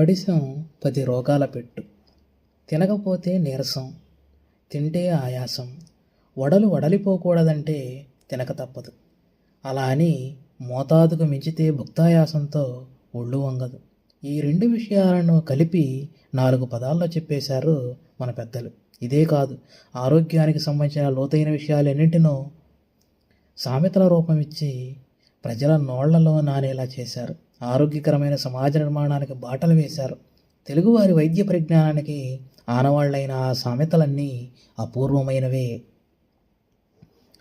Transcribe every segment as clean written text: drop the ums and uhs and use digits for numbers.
పడిశం 10 రోగాల పెట్టు. తినకపోతే నీరసం, తింటే ఆయాసం, వడలు వడలిపోకూడదంటే తినక తప్పదు. అలా అని మోతాదుకు మించితే భుక్తాయాసంతో ఒళ్ళు వంగదు. ఈ 2 విషయాలను కలిపి 4 పదాల్లో చెప్పేశారు మన పెద్దలు. ఇదే కాదు, ఆరోగ్యానికి సంబంధించిన లోతైన విషయాలన్నింటినో సామెతల రూపం ఇచ్చి ప్రజల నోళ్లలో నానేలా చేశారు. ఆరోగ్యకరమైన సమాజ నిర్మాణానికి బాటలు వేశారు. తెలుగువారి వైద్య పరిజ్ఞానానికి ఆనవాళ్లైన ఆ సామెతలన్నీ అపూర్వమైనవే.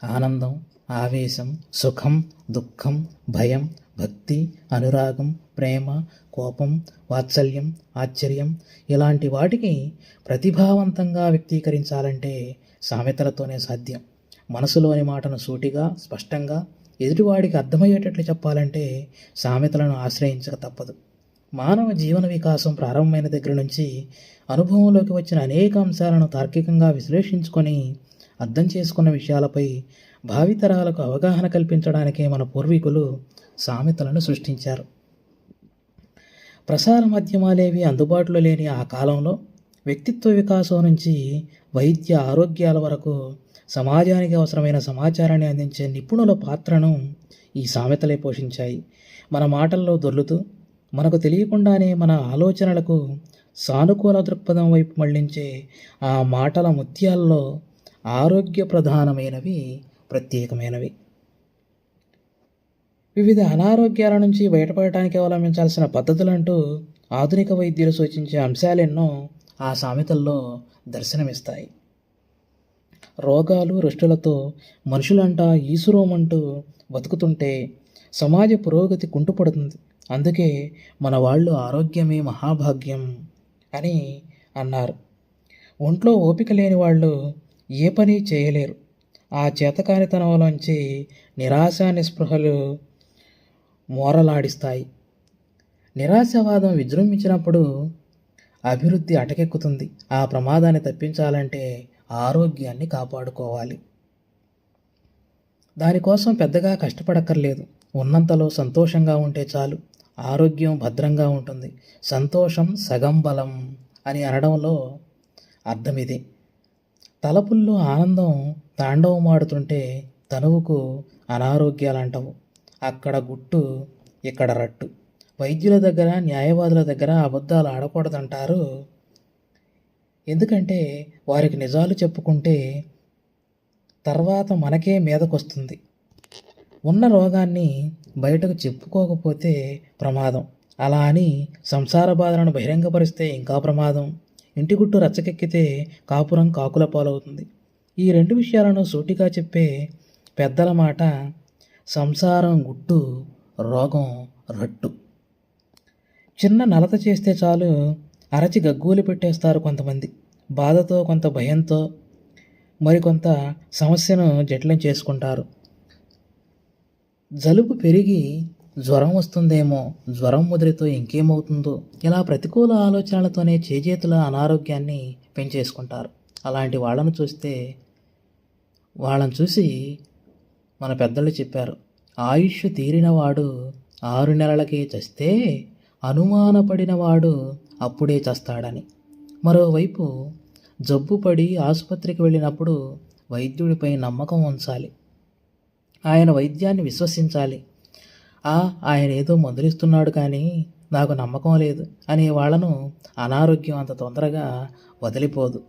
ఆనందం, ఆవేశం, సుఖం, దుఃఖం, భయం, భక్తి, అనురాగం, ప్రేమ, కోపం, వాత్సల్యం, ఆశ్చర్యం ఇలాంటి వాటికి ప్రతిభావంతంగా వ్యక్తీకరించాలంటే సామెతలతోనే సాధ్యం. మనసులోని మాటను సూటిగా, స్పష్టంగా ఎదుటివాడికి అర్థమయ్యేటట్లు చెప్పాలంటే సామెతలను ఆశ్రయించక తప్పదు. మానవ జీవన వికాసం ప్రారంభమైన దగ్గర నుంచి అనుభవంలోకి వచ్చిన అనేక అంశాలను తార్కికంగా విశ్లేషించుకొని అర్థం చేసుకున్న విషయాలపై భావితరాలకు అవగాహన కల్పించడానికే మన పూర్వీకులు సామెతలను సృష్టించారు. ప్రసార మాధ్యమాలేవి అందుబాటులో లేని ఆ కాలంలో వ్యక్తిత్వ వికాసం నుంచి వైద్య ఆరోగ్యాల వరకు సమాజానికి అవసరమైన సమాచారాన్ని అందించే నిపుణుల పాత్రను ఈ సామెతలే పోషించాయి. మన మాటల్లో దొర్లుతూ మనకు తెలియకుండానే మన ఆలోచనలకు సానుకూల దృక్పథం వైపు మళ్లించే ఆ మాటల ముత్యాల్లో ఆరోగ్య ప్రధానమైనవి ప్రత్యేకమైనవి. వివిధ అనారోగ్యాల నుంచి బయటపడటానికి అవలంబించాల్సిన పద్ధతులంటూ ఆధునిక వైద్యులు సూచించే అంశాలెన్నో ఆ సామెతల్లో దర్శనమిస్తాయి. రోగాలు రుష్టులతో మనుషులంటా ఈసురోమంటూ బతుకుతుంటే సమాజ పురోగతి కుంటుపడుతుంది. అందుకే మన వాళ్ళు ఆరోగ్యమే మహాభాగ్యం అని అన్నారు. ఒంట్లో ఓపిక లేని వాళ్ళు ఏ పని చేయలేరు. ఆ చేతకానితనంలోంచి నిరాశ నిస్పృహలు మోరలాడిస్తాయి. నిరాశవాదం విజృంభించినప్పుడు అభివృద్ధి అటకెక్కుతుంది. ఆ ప్రమాదాన్ని తప్పించాలంటే ఆరోగ్యాన్ని కాపాడుకోవాలి. దానికోసం పెద్దగా కష్టపడక్కర్లేదు. ఉన్నంతలో సంతోషంగా ఉంటే చాలు. ఆరోగ్యం భద్రంగా ఉంటుంది. సంతోషం సగం బలం అని అనడంలో అర్థం ఇదే. తలపుల్లో ఆనందం తాండవమాడుతుంటే తనువుకు అనారోగ్యాలంటవు. అక్కడ గుట్టు, ఇక్కడ రట్టు. వైద్యుల దగ్గర, న్యాయవాదుల దగ్గర అబద్ధాలు ఆడకూడదంటారు. ఎందుకంటే వారికి నిజాలు చెప్పుకుంటే తర్వాత మనకే మీదకొస్తుంది. ఉన్న రోగాన్ని బయటకు చెప్పుకోకపోతే ప్రమాదం. అలా అని సంసార బాధలను బహిరంగపరిస్తే ఇంకా ప్రమాదం. ఇంటి గుట్టు రచ్చకెక్కితే కాపురం కాకుల పాలవుతుంది. ఈ 2 విషయాలను సూటిగా చెప్పే పెద్దల మాట సంసారం గుట్టు, రోగం రట్టు. చిన్న నలత చేస్తే చాలు అరచి గగ్గోలు పెట్టేస్తారు కొంతమంది. బాధతో, కొంత భయంతో మరికొంత సమస్యను జటిలం చేసుకుంటారు. జలుబు పెరిగి జ్వరం వస్తుందేమో, జ్వరం ముదిరితో ఇంకేమవుతుందో ఇలా ప్రతికూల ఆలోచనలతోనే చేజేతుల అనారోగ్యాన్ని పెంచేసుకుంటారు. అలాంటి వాళ్ళను చూసి మన పెద్దలు చెప్పారు, ఆయుష్ తీరినవాడు 6 నెలలకే చస్తే అనుమానపడినవాడు అప్పుడే చస్తాడని. మరోవైపు జబ్బుపడి ఆసుపత్రికి వెళ్ళినప్పుడు వైద్యుడిపై నమ్మకం ఉంచాలి. ఆయన వైద్యాన్ని విశ్వసించాలి. ఆయన ఏదో మందులిస్తున్నాడు కానీ నాకు నమ్మకం లేదు అనే వాళ్ళను అనారోగ్యం అంత తొందరగా వదిలిపోదు.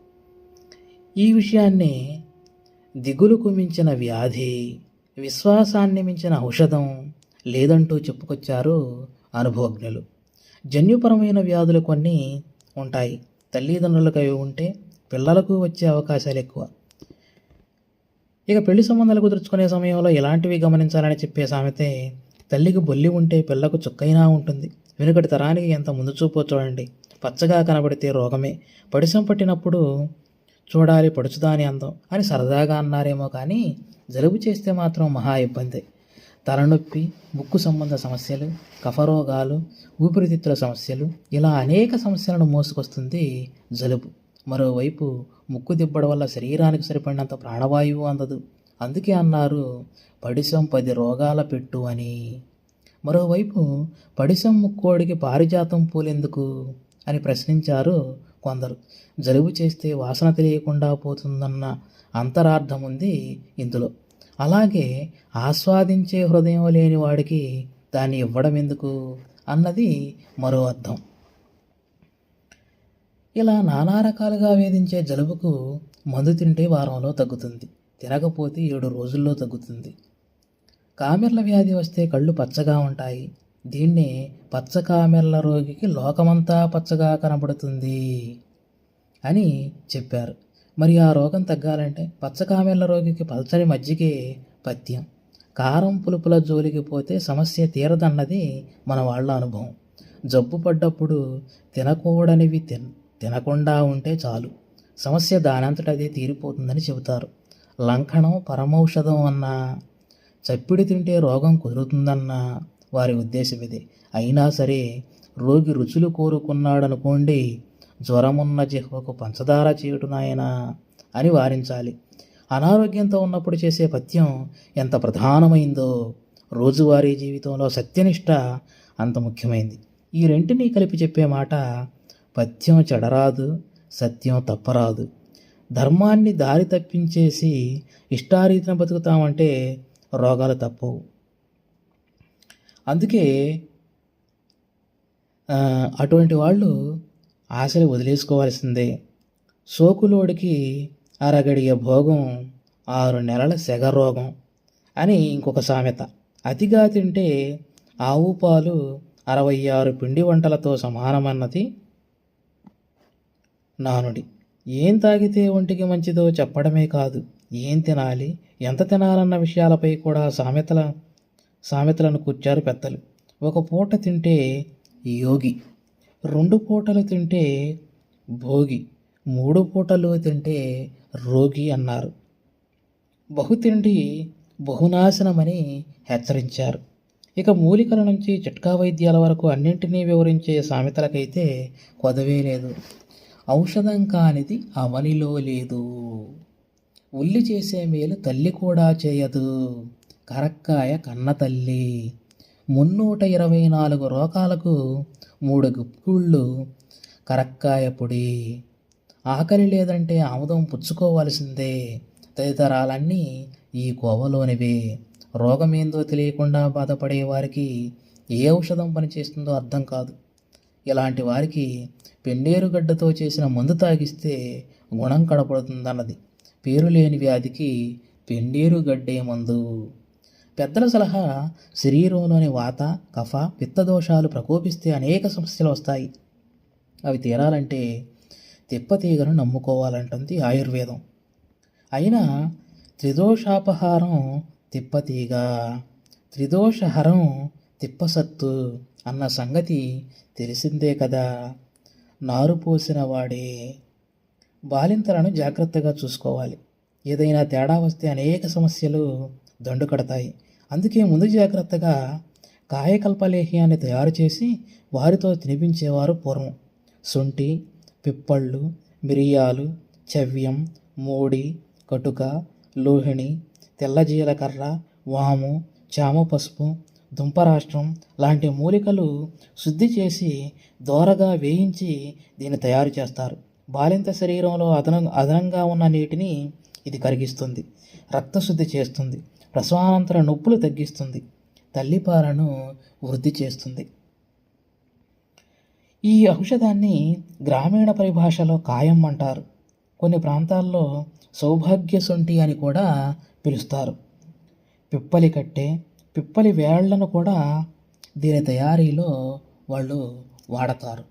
ఈ విషయాన్ని దిగులుకు మించిన వ్యాధి, విశ్వాసాన్ని మించిన ఔషధం లేదంటూ చెప్పుకొచ్చారు అనుభవజ్ఞులు. జన్యుపరమైన వ్యాధులు కొన్ని ఉంటాయి. తల్లిదండ్రులకు అవి ఉంటే పిల్లలకు వచ్చే అవకాశాలు ఎక్కువ. ఇక పెళ్లి సంబంధాలు కుదుర్చుకునే సమయంలో ఇలాంటివి గమనించాలని చెప్పే సామెతే తల్లికి బొల్లి ఉంటే పిల్లకు చుక్కైనా ఉంటుంది. వెనుకటి తరానికి ఎంత ముందు చూపో చూడండి. పచ్చగా కనబడితే రోగమే. పడిసం పట్టినప్పుడు చూడాలి పడుచుదాని అందం అని సరదాగా అన్నారేమో కానీ జలుబు చేస్తే మాత్రం మహా ఇబ్బంది. తలనొప్పి, ముక్కు సంబంధ సమస్యలు, కఫరోగాలు, ఊపిరితిత్తుల సమస్యలు ఇలా అనేక సమస్యలను మోసుకొస్తుంది జలుబు. మరోవైపు ముక్కు దిబ్బడ వల్ల శరీరానికి సరిపడినంత ప్రాణవాయువు అందదు. అందుకే అన్నారు పడిసం 10 రోగాల పెట్టు అని. మరోవైపు పడిశం ముక్కోడికి పారిజాతం పూలెందుకు అని ప్రశ్నించారు కొందరు. జలుబు చేస్తే వాసన తెలియకుండా పోతుందన్న అంతరార్థం ఉంది ఇందులో. అలాగే ఆస్వాదించే హృదయం లేని వాడికి దాన్ని ఇవ్వడం ఎందుకు అన్నది మరో అర్థం. ఇలా నానా రకాలుగా వేధించే జలుబుకు మందు తింటే వారంలో తగ్గుతుంది, తినకపోతే 7 రోజుల్లో తగ్గుతుంది. కామెర్ల వ్యాధి వస్తే కళ్ళు పచ్చగా ఉంటాయి. దీన్నే పచ్చ కామెర్ల రోగికి లోకమంతా పచ్చగా కనబడుతుంది అని చెప్పారు. మరి ఆ రోగం తగ్గాలంటే పచ్చ కామెర్ల రోగికి పల్చని మజ్జిగే పథ్యం. కారం పులుపుల జోలికి పోతే సమస్య తీరదన్నది మన వాళ్ళ అనుభవం. జబ్బు పడ్డప్పుడు తినకూడనివి తినకుండా ఉంటే చాలు, సమస్య దానంతటదే తీరిపోతుందని చెబుతారు. లంకణం పరమౌషధం అన్నా, చప్పిడి తింటే రోగం కుదురుతుందన్నా వారి ఉద్దేశం ఇదే. అయినా సరే రోగి రుచులు కోరుకున్నాడనుకోండి, జ్వరమున్న జిహ్వకు పంచదార చేయుట నాయనా అని వారించాలి. అనారోగ్యంతో ఉన్నప్పుడు చేసే పథ్యం ఎంత ప్రధానమైందో రోజువారీ జీవితంలో సత్యనిష్ట అంత ముఖ్యమైంది. ఈ రెంటినీ కలిపి చెప్పే మాట, పథ్యం చెడరాదు, సత్యం తప్పరాదు. ధర్మాన్ని దారి తప్పించేసి ఇష్టారీతిన బతుకుతామంటే రోగాలు తప్పవు. అందుకే అటువంటి వాళ్ళు ఆశలు వదిలేసుకోవాల్సిందే. సోకులోడికి అరగడియ భోగం 6 నెలల సెగ రోగం అని ఇంకొక సామెత. అతిగా తింటే ఆవు పాలు 66 పిండి వంటలతో సమానమన్నది నానుడి. ఏం తాగితే ఒంటికి మంచిదో చెప్పడమే కాదు, ఏం తినాలి, ఎంత తినాలన్న విషయాలపై కూడా సామెతలను కూర్చారు పెద్దలు. ఒక పూట తింటే యోగి, 2 పూటలు తింటే భోగి, 3 పూటలు తింటే రోగి అన్నారు. బహుతిండి బహునాశనమని హెచ్చరించారు. ఇక మూలికల నుంచి చిట్కా వైద్యాల వరకు అన్నింటినీ వివరించే సామెతలకైతే కొదవే లేదు. ఔషధం కానిది అవనిలో లేదు, ఉల్లి చేసే మేలు తల్లి కూడా చేయదు, కరక్కాయ కన్న తల్లి. 324 రోగాలకు 3 గుప్పిళ్ళు కరక్కాయ పొడి. ఆకలి లేదంటే ఆముదం పుచ్చుకోవాల్సిందే. తదితరాలన్నీ ఈ కోవలోనివే. రోగమేందో తెలియకుండా బాధపడే వారికి ఏ ఔషధం పనిచేస్తుందో అర్థం కాదు. ఇలాంటి వారికి పెన్నేరుగడ్డతో చేసిన మందు తాగిస్తే గుణం కనపడుతుందన్నది. పేరు లేని వ్యాధికి పెన్నేరుగడ్డే మందు. పెద్దల సలహా, శరీరంలోని వాత, కఫ, పిత్తదోషాలు ప్రకోపిస్తే అనేక సమస్యలు వస్తాయి. అవి తీరాలంటే తిప్పతీగను నమ్ముకోవాలంటుంది ఆయుర్వేదం. అయినా త్రిదోషాపహారం తిప్పతీగ, త్రిదోషహరం తిప్పసత్తు అన్న సంగతి తెలిసిందే కదా. నారు పోసిన వాడే. బాలింతలను జాగ్రత్తగా చూసుకోవాలి. ఏదైనా తేడా వస్తే అనేక సమస్యలు దండు కడతాయి. అందుకే ముందు జాగ్రత్తగా కాయకల్పలేహ్యాన్ని తయారు చేసి వారితో తినిపించేవారు పూర్వం. శొంఠి, పిప్పళ్ళు, మిరియాలు, చవ్యం, మోడి, కటుక, లోహిణి, తెల్ల జీలకర్ర, వాము, చామ పసుపు, దుంపరాష్ట్రం లాంటి మూలికలు శుద్ధి చేసి దోరగా వేయించి దీన్ని తయారు చేస్తారు. బాలింత శరీరంలో అదనంగా ఉన్న నీటిని ఇది కరిగిస్తుంది, రక్తశుద్ధి చేస్తుంది, ప్రసవానంతర నొప్పులు తగ్గిస్తుంది, తల్లిపాలను వృద్ధి చేస్తుంది. ఈ ఔషధాన్ని గ్రామీణ పరిభాషలో కాయం అంటారు. కొన్ని ప్రాంతాల్లో సౌభాగ్య శొంఠి అని కూడా పిలుస్తారు. పిప్పలి కట్టె, పిప్పలి వేళ్లను కూడా దీని తయారీలో వాళ్ళు వాడతారు.